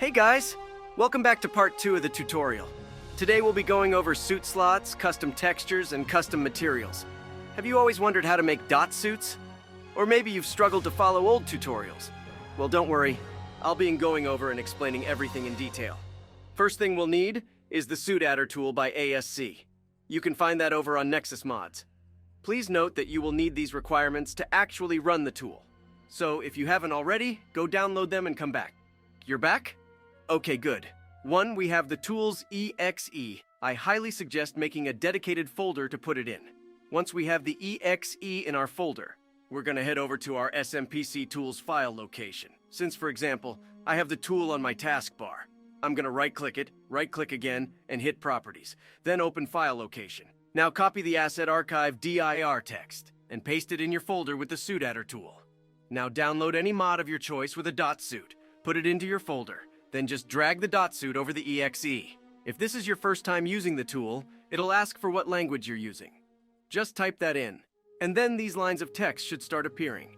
Hey guys! Welcome back to part 2 of the tutorial. Today we'll be going over suit slots, custom textures, and custom materials. Have you always wondered how to make dot suits? Or maybe you've struggled to follow old tutorials? Well, don't worry. I'll be going over and explaining everything in detail. First thing we'll need is the Suit Adder tool by ASC. You can find that over on Nexus Mods. Please note that you will need these requirements to actually run the tool. So if you haven't already, go download them and come back. You're back? Okay, good. 1, we have the tools EXE. I highly suggest making a dedicated folder to put it in. Once we have the EXE in our folder, we're going to head over to our SMPC tools file location. Since, for example, I have the tool on my taskbar, I'm going to right-click it, right-click again, and hit Properties. Then open File Location. Now copy the Asset Archive DIR text and paste it in your folder with the Suit Adder tool. Now download any mod of your choice with a dot suit. Put it into your folder. Then just drag the dot suit over the EXE. If this is your first time using the tool, it'll ask for what language you're using. Just type that in, and then these lines of text should start appearing,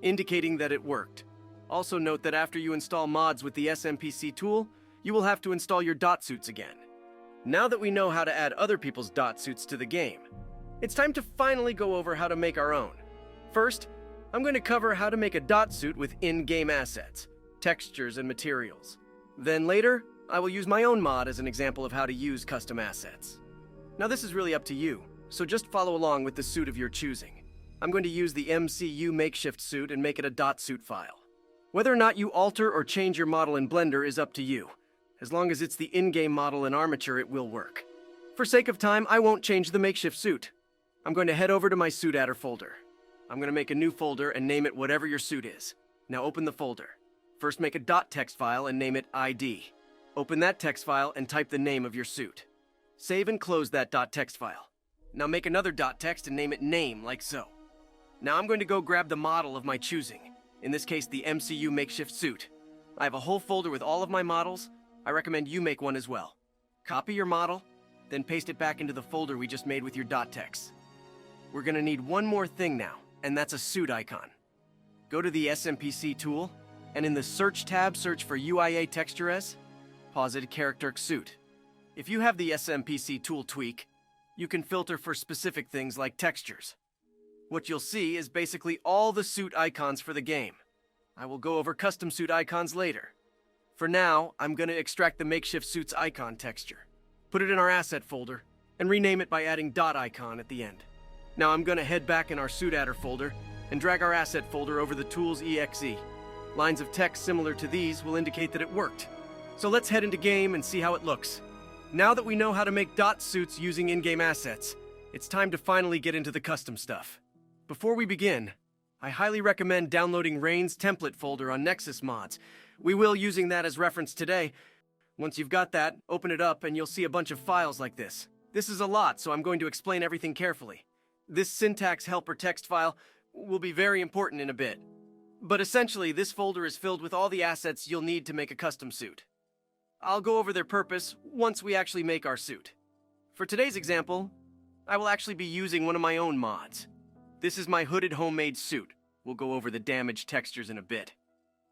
indicating that it worked. Also note that after you install mods with the SMPC tool, you will have to install your dot suits again. Now that we know how to add other people's dot suits to the game, it's time to finally go over how to make our own. First, I'm going to cover how to make a dot suit with in-game assets, textures, and materials. Then later, I will use my own mod as an example of how to use custom assets. Now this is really up to you, so just follow along with the suit of your choosing. I'm going to use the MCU makeshift suit and make it a dot suit file. Whether or not you alter or change your model in Blender is up to you. As long as it's the in-game model in Armature, it will work. For sake of time, I won't change the makeshift suit. I'm going to head over to my Suit Adder folder. I'm going to make a new folder and name it whatever your suit is. Now open the folder. First, make a dot text file and name it ID. Open that text file and type the name of your suit. Save and close that dot text file. Now make another dot text and name it name, like so. Now I'm going to go grab the model of my choosing, in this case the MCU makeshift suit. I have a whole folder with all of my models. I recommend you make one as well. Copy your model, then paste it back into the folder we just made with your dot text. We're going to need one more thing now, and that's a suit icon. Go to the SMPC tool, and in the Search tab, search for UIA texture as Positive Character Suit. If you have the SMPC tool tweak, you can filter for specific things like textures. What you'll see is basically all the suit icons for the game. I will go over custom suit icons later. For now, I'm going to extract the makeshift suit's icon texture, put it in our asset folder, and rename it by adding dot icon at the end. Now I'm going to head back in our Suit Adder folder and drag our asset folder over the tools EXE. Lines of text similar to these will indicate that it worked. So let's head into game and see how it looks. Now that we know how to make dot suits using in-game assets, it's time to finally get into the custom stuff. Before we begin, I highly recommend downloading Rain's template folder on Nexus Mods. We will using that as reference today. Once you've got that, open it up and you'll see a bunch of files like this. This is a lot, so I'm going to explain everything carefully. This syntax helper text file will be very important in a bit. But essentially, this folder is filled with all the assets you'll need to make a custom suit. I'll go over their purpose once we actually make our suit. For today's example, I will actually be using one of my own mods. This is my hooded homemade suit. We'll go over the damaged textures in a bit.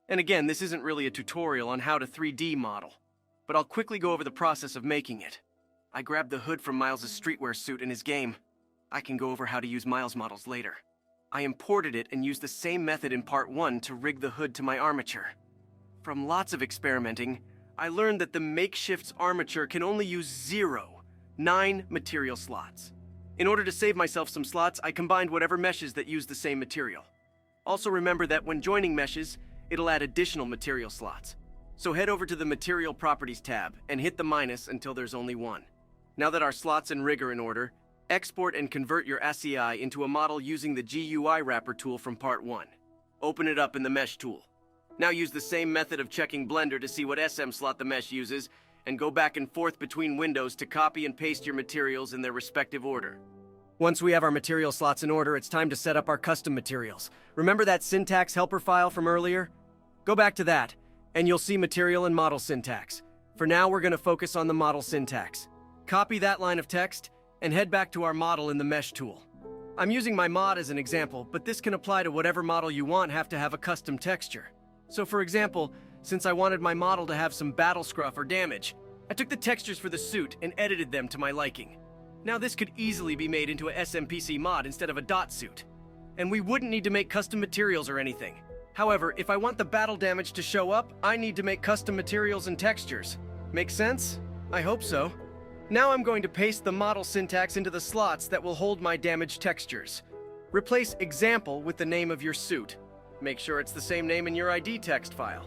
And again, this isn't really a tutorial on how to 3D model, but I'll quickly go over the process of making it. I grabbed the hood from Miles' streetwear suit in his game. I can go over how to use Miles models later. I imported it and used the same method in part 1 to rig the hood to my armature. From lots of experimenting, I learned that the makeshift's armature can only use 9 material slots. In order to save myself some slots, I combined whatever meshes that use the same material. Also remember that when joining meshes, it'll add additional material slots. So head over to the Material Properties tab and hit the minus until there's only 1. Now that our slots and rig are in order, export and convert your ASCII into a model using the GUI wrapper tool from part 1. Open it up in the Mesh tool. Now use the same method of checking Blender to see what SM slot the mesh uses, and go back and forth between windows to copy and paste your materials in their respective order. Once we have our material slots in order, it's time to set up our custom materials. Remember that syntax helper file from earlier? Go back to that, and you'll see material and model syntax. For now, we're going to focus on the model syntax. Copy that line of text, and head back to our model in the Mesh tool. I'm using my mod as an example, but this can apply to whatever model you want have to have a custom texture. So for example, since I wanted my model to have some battle scruff or damage. I took the textures for the suit and edited them to my liking. Now this could easily be made into a SMPC mod instead of a dot suit. And we wouldn't need to make custom materials or anything. However, if I want the battle damage to show up, I need to make custom materials and textures. Make sense? I hope so. Now I'm going to paste the model syntax into the slots that will hold my damage textures. Replace example with the name of your suit. Make sure it's the same name in your ID text file.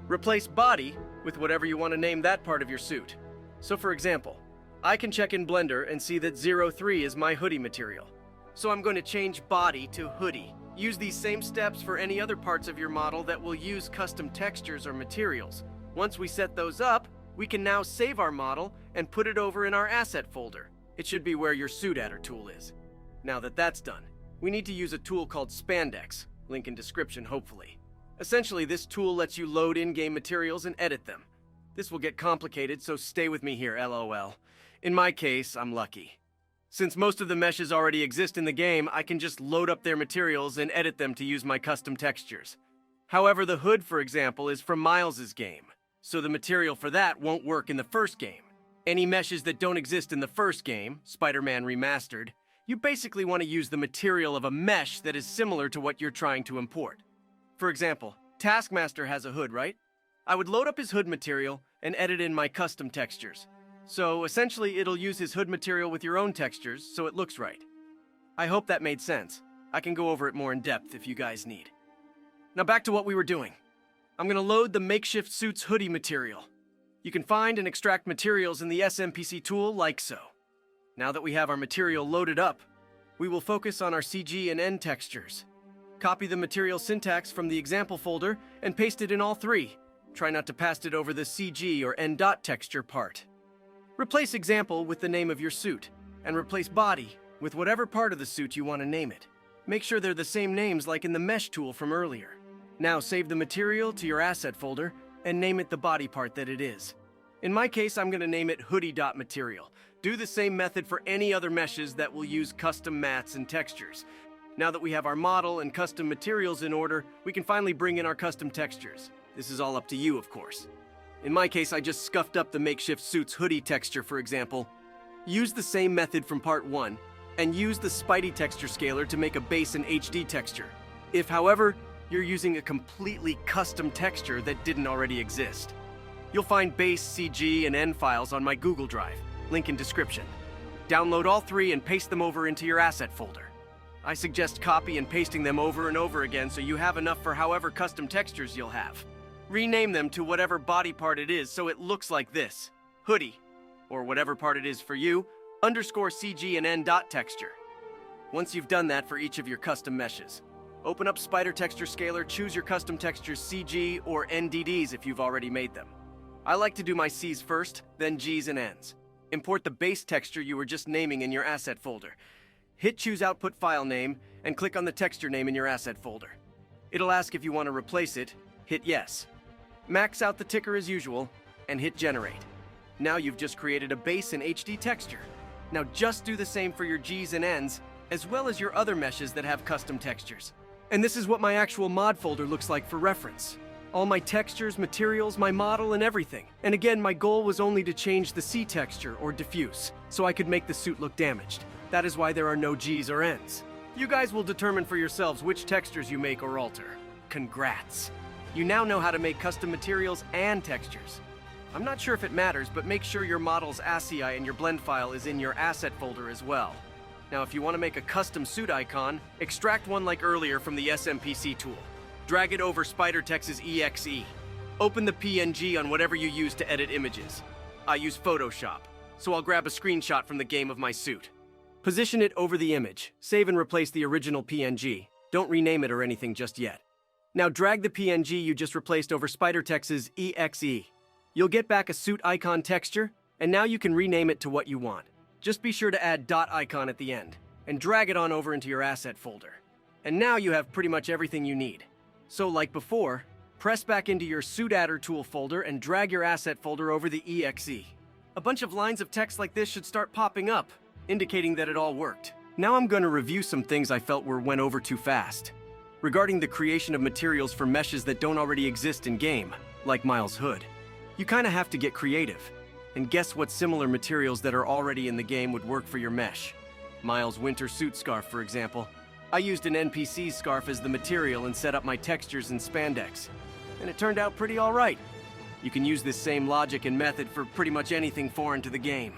Replace body with whatever you want to name that part of your suit. So for example, I can check in Blender and see that 03 is my hoodie material. So I'm going to change body to hoodie. Use these same steps for any other parts of your model that will use custom textures or materials. Once we set those up, we can now save our model and put it over in our asset folder. It should be where your suit adder tool is. Now that that's done, we need to use a tool called Spandex, link in description hopefully. Essentially, this tool lets you load in-game materials and edit them. This will get complicated, so stay with me here, LOL. In my case, I'm lucky. Since most of the meshes already exist in the game, I can just load up their materials and edit them to use my custom textures. However, the hood, for example, is from Miles's game, so the material for that won't work in the first game. Any meshes that don't exist in the first game, Spider-Man Remastered, you basically want to use the material of a mesh that is similar to what you're trying to import. For example, Taskmaster has a hood, right? I would load up his hood material and edit in my custom textures. So essentially, it'll use his hood material with your own textures, so it looks right. I hope that made sense. I can go over it more in depth if you guys need. Now back to what we were doing. I'm gonna load the makeshift suit's hoodie material. You can find and extract materials in the SMPC tool like so. Now that we have our material loaded up, we will focus on our CG and N textures. Copy the material syntax from the example folder and paste it in all three. Try not to paste it over the CG or N dot texture part. Replace example with the name of your suit, and replace body with whatever part of the suit you want to name it. Make sure they're the same names like in the mesh tool from earlier. Now save the material to your asset folder and name it the body part that it is. In my case, I'm going to name it hoodie.material. Do the same method for any other meshes that will use custom mats and textures. Now that we have our model and custom materials in order, we can finally bring in our custom textures. This is all up to you, of course. In my case, I just scuffed up the makeshift suit's hoodie texture, for example. Use the same method from part 1, and use the Spidey texture scaler to make a base and HD texture. If, however, you're using a completely custom texture that didn't already exist. You'll find base, CG, and N files on my Google Drive, link in description. Download all three and paste them over into your asset folder. I suggest copy and pasting them over and over again so you have enough for however custom textures you'll have. Rename them to whatever body part it is so it looks like this. Hoodie, or whatever part it is for you, _CG and N dot texture. Once you've done that for each of your custom meshes, open up Spider Texture Scaler, choose your custom textures CG or NDDs if you've already made them. I like to do my Cs first, then Gs and Ns. Import the base texture you were just naming in your asset folder. Hit choose output file name and click on the texture name in your asset folder. It'll ask if you want to replace it, hit yes. Max out the ticker as usual, and hit generate. Now you've just created a base and HD texture. Now just do the same for your Gs and Ns, as well as your other meshes that have custom textures. And this is what my actual mod folder looks like for reference. All my textures, materials, my model, and everything. And again, my goal was only to change the C texture, or diffuse, so I could make the suit look damaged. That is why there are no Gs or Ns. You guys will determine for yourselves which textures you make or alter. Congrats! You now know how to make custom materials and textures. I'm not sure if it matters, but make sure your model's ASCII and your blend file is in your asset folder as well. Now, if you want to make a custom suit icon, extract one like earlier from the SMPC tool. Drag it over SpiderTex's EXE. Open the PNG on whatever you use to edit images. I use Photoshop, so I'll grab a screenshot from the game of my suit. Position it over the image. Save and replace the original PNG. Don't rename it or anything just yet. Now drag the PNG you just replaced over SpiderTex's EXE. You'll get back a suit icon texture, and now you can rename it to what you want. Just be sure to add dot icon at the end, and drag it on over into your asset folder. And now you have pretty much everything you need. So like before, press back into your suit adder tool folder and drag your asset folder over the EXE. A bunch of lines of text like this should start popping up, indicating that it all worked. Now I'm going to review some things I felt went over too fast. Regarding the creation of materials for meshes that don't already exist in-game, like Miles' hood. You kinda have to get creative, and guess what similar materials that are already in the game would work for your mesh. Miles' winter suit scarf, for example. I used an NPC scarf as the material and set up my textures in Spandex, and it turned out pretty alright. You can use this same logic and method for pretty much anything foreign to the game.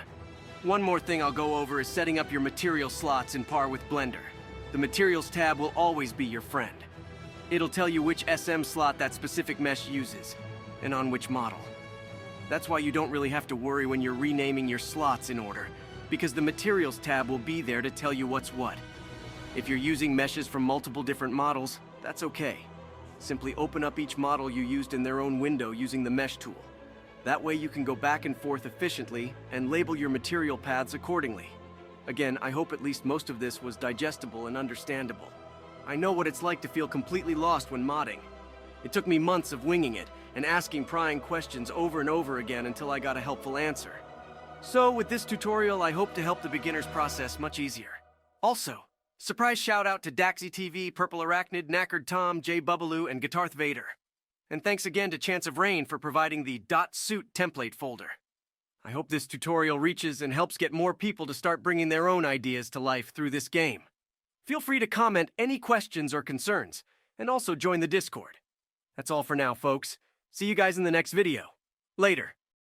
One more thing I'll go over is setting up your material slots in par with Blender. The Materials tab will always be your friend. It'll tell you which SM slot that specific mesh uses, and on which model. That's why you don't really have to worry when you're renaming your slots in order, because the Materials tab will be there to tell you what's what. If you're using meshes from multiple different models, that's okay. Simply open up each model you used in their own window using the Mesh tool. That way you can go back and forth efficiently and label your material paths accordingly. Again, I hope at least most of this was digestible and understandable. I know what it's like to feel completely lost when modding. It took me months of winging it and asking prying questions over and over again until I got a helpful answer. So with this tutorial, I hope to help the beginner's process much easier. Also, surprise shout out to Daxy TV, Purple Arachnid, Knackered Tom, Jay Bubbaloo, and Guitarth Vader. And thanks again to Chance of Rain for providing the .suit template folder. I hope this tutorial reaches and helps get more people to start bringing their own ideas to life through this game. Feel free to comment any questions or concerns, and also join the Discord. That's all for now, folks. See you guys in the next video. Later.